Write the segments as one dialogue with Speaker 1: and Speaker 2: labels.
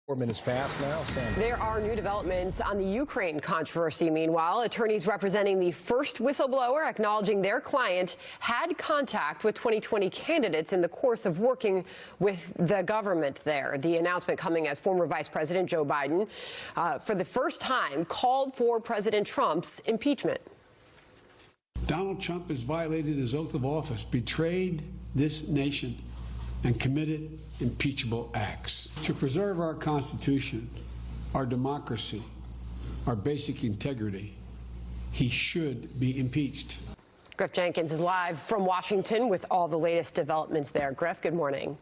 Speaker 1: 4 minutes past now. Sandra.
Speaker 2: There are new developments on the Ukraine controversy. Meanwhile, attorneys representing the first whistleblower acknowledging their client had contact with 2020 candidates in the course of working with the government there. The announcement coming as former Vice President Joe Biden, for the first time, called for President Trump's impeachment.
Speaker 3: Donald Trump has violated his oath of office, betrayed this nation, and committed impeachable acts. To preserve our Constitution, our democracy, our basic integrity, he should be impeached.
Speaker 2: Griff Jenkins is live from Washington with all the latest developments there. Griff, good morning.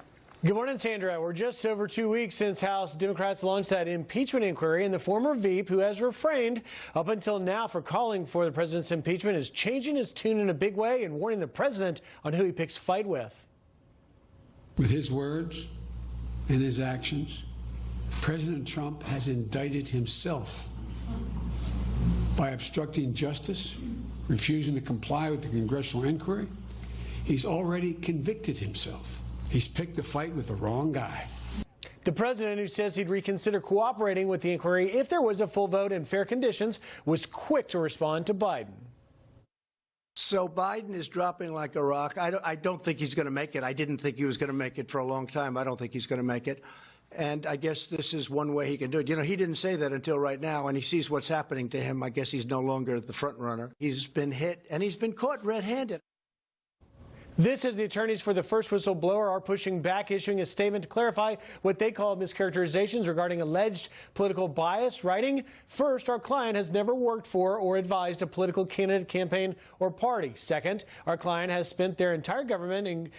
Speaker 4: Good morning, Sandra. We're just over 2 weeks since House Democrats launched that impeachment inquiry, and the former Veep, who has refrained up until now for calling for the president's impeachment, is changing his tune in a big way and warning the president on who he picks fight with.
Speaker 3: With his words and his actions, President Trump has indicted himself by obstructing justice, refusing to comply with the congressional inquiry. He's already convicted himself. He's picked a fight with the wrong guy.
Speaker 4: The president, who says he'd reconsider cooperating with the inquiry if there was a full vote and fair conditions, was quick to respond to Biden.
Speaker 5: So Biden is dropping like a rock. I don't think he's going to make it. I didn't think he was going to make it for a long time. I don't think he's going to make it. And I guess this is one way he can do it. You know, he didn't say that until right now, and he sees what's happening to him. I guess he's no longer the front runner. He's been hit, and he's been caught red-handed.
Speaker 4: This as the attorneys for the first whistleblower are pushing back, issuing a statement to clarify what they call mischaracterizations regarding alleged political bias, writing, "First, our client has never worked for or advised a political candidate, campaign, or party. Second, our client has spent their entire government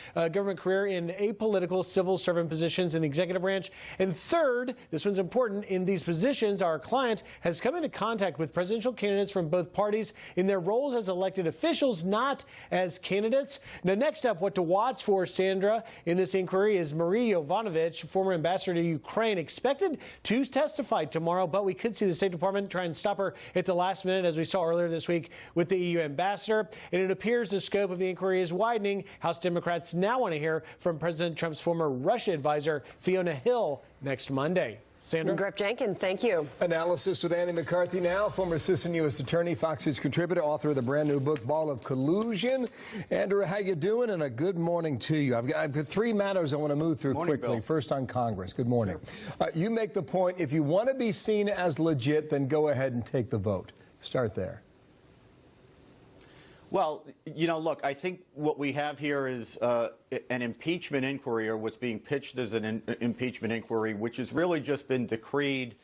Speaker 4: career in apolitical civil servant positions in the executive branch. And third, this one's important, in these positions, our client has come into contact with presidential candidates from both parties in their roles as elected officials, not as candidates." Now, next up, what to watch for, Sandra, in this inquiry is Marie Yovanovitch, former ambassador to Ukraine, expected to testify tomorrow, but we could see the State Department try and stop her at the last minute, as we saw earlier this week with the EU ambassador. And it appears the scope of the inquiry is widening. House Democrats now want to hear from President Trump's former Russia advisor, Fiona Hill, next Monday. Sandra?
Speaker 2: Griff Jenkins, thank you.
Speaker 1: Analysis with Andy McCarthy now, former assistant U.S. attorney, Fox News contributor, author of the brand new book, Ball of Collusion. Andrew, how you doing? And a good morning to you. I've got 3 matters I want to move through quickly. Bill. First on Congress. Good morning. Sure. You make the point, if you want to be seen as legit, then go ahead and take the vote. Start there.
Speaker 6: Well, you know, look, I think what we have here is an impeachment inquiry, or what's being pitched as an impeachment inquiry, which has really just been decreed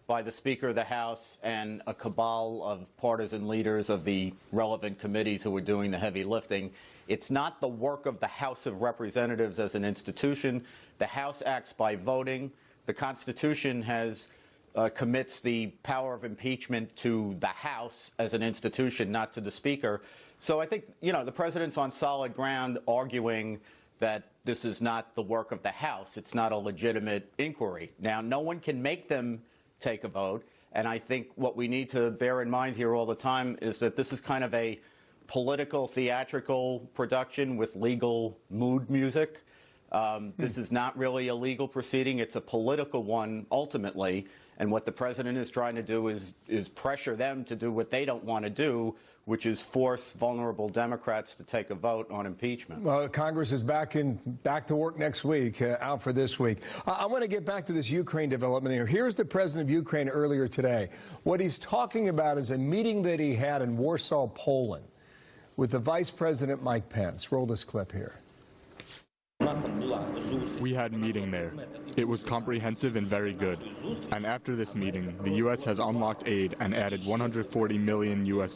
Speaker 6: by the Speaker of the House and a cabal of partisan leaders of the relevant committees who are doing the heavy lifting. It's not the work of the House of Representatives as an institution. The House acts by voting. The Constitution has commits the power of impeachment to the House as an institution, not to the Speaker. So I think, you know, the president's on solid ground arguing that this is not the work of the House. It's not a legitimate inquiry. Now, no one can make them take a vote. And I think what we need to bear in mind here all the time is that this is kind of a political, theatrical production with legal mood music. This is not really a legal proceeding. It's a political one, ultimately. And what the president is trying to do is pressure them to do what they don't want to do, which is force vulnerable Democrats to take a vote on impeachment.
Speaker 1: Well, Congress is back to work next week, out for this week. I want to get back to this Ukraine development here. Here's the president of Ukraine earlier today. What he's talking about is a meeting that he had in Warsaw, Poland, with the Vice President Mike Pence. Roll this clip here.
Speaker 7: We had a meeting there. It was comprehensive and very good. And after this meeting, the U.S. has unlocked aid and added $140 million US.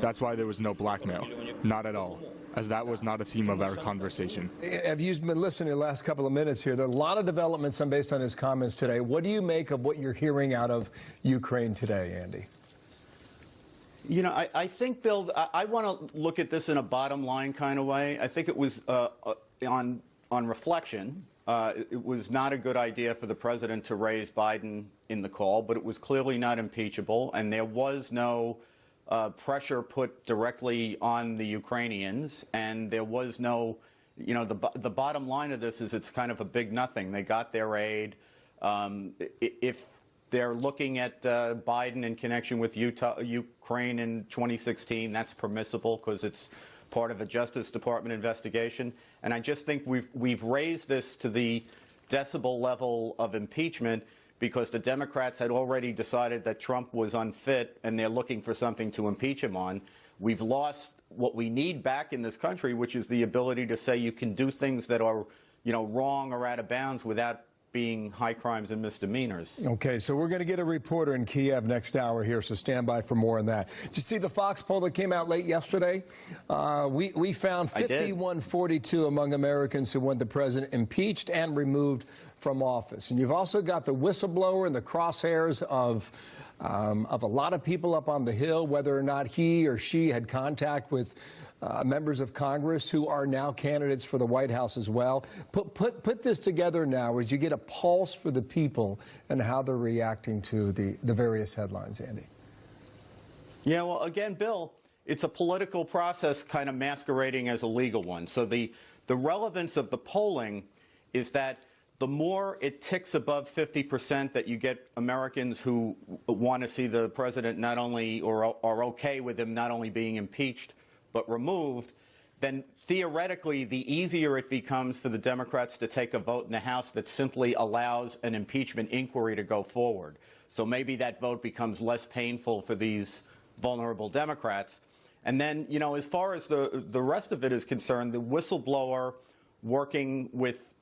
Speaker 7: That's why there was no blackmail. Not at all, as that was not a theme of our conversation.
Speaker 1: Have you been listening the last couple of minutes here? There are a lot of developments based on his comments today. What do you make of what you're hearing out of Ukraine today, Andy?
Speaker 6: You know, I think, Bill, I want to look at this in a bottom line kind of way. I think it was on reflection, it was not a good idea for the president to raise Biden in the call, but it was clearly not impeachable, and there was no pressure put directly on the Ukrainians, and there was no, you know, the bottom line of this is it's kind of a big nothing. They got their aid. If they're looking at Biden in connection with Ukraine in 2016, that's permissible because it's part of a Justice Department investigation. And I just think we've raised this to the decibel level of impeachment because the Democrats had already decided that Trump was unfit and they're looking for something to impeach him on. We've lost what we need back in this country, which is the ability to say you can do things that are, wrong or out of bounds without being high crimes and misdemeanors.
Speaker 1: Okay, so we're going to get a reporter in Kiev next hour here, so stand by for more on that. Did you see the Fox poll that came out late yesterday? We found 51-42 among Americans who want the president impeached and removed from office. And you've also got the whistleblower in the crosshairs of a lot of people up on the Hill, whether or not he or she had contact with members of Congress who are now candidates for the White House as well. Put this together now as you get a pulse for the people and how they're reacting to the various headlines, Andy.
Speaker 6: Yeah, well, again, Bill, it's a political process kind of masquerading as a legal one. So the relevance of the polling is that the more it ticks above 50% that you get Americans who want to see the president not only or are okay with him not only being impeached but removed, then theoretically the easier it becomes for the Democrats to take a vote in the House that simply allows an impeachment inquiry to go forward. So maybe that vote becomes less painful for these vulnerable Democrats. And then, as far as the rest of it is concerned, the whistleblower working with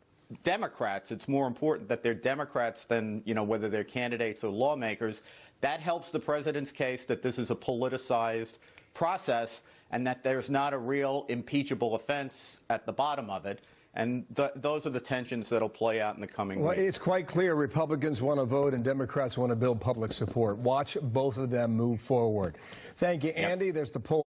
Speaker 6: Democrats, it's more important that they're Democrats than, whether they're candidates or lawmakers. That helps the president's case that this is a politicized process and that there's not a real impeachable offense at the bottom of it. And those are the tensions that'll play out in the coming weeks.
Speaker 1: Well, it's quite clear Republicans want to vote and Democrats want to build public support. Watch both of them move forward. Thank you, Andy. There's the poll.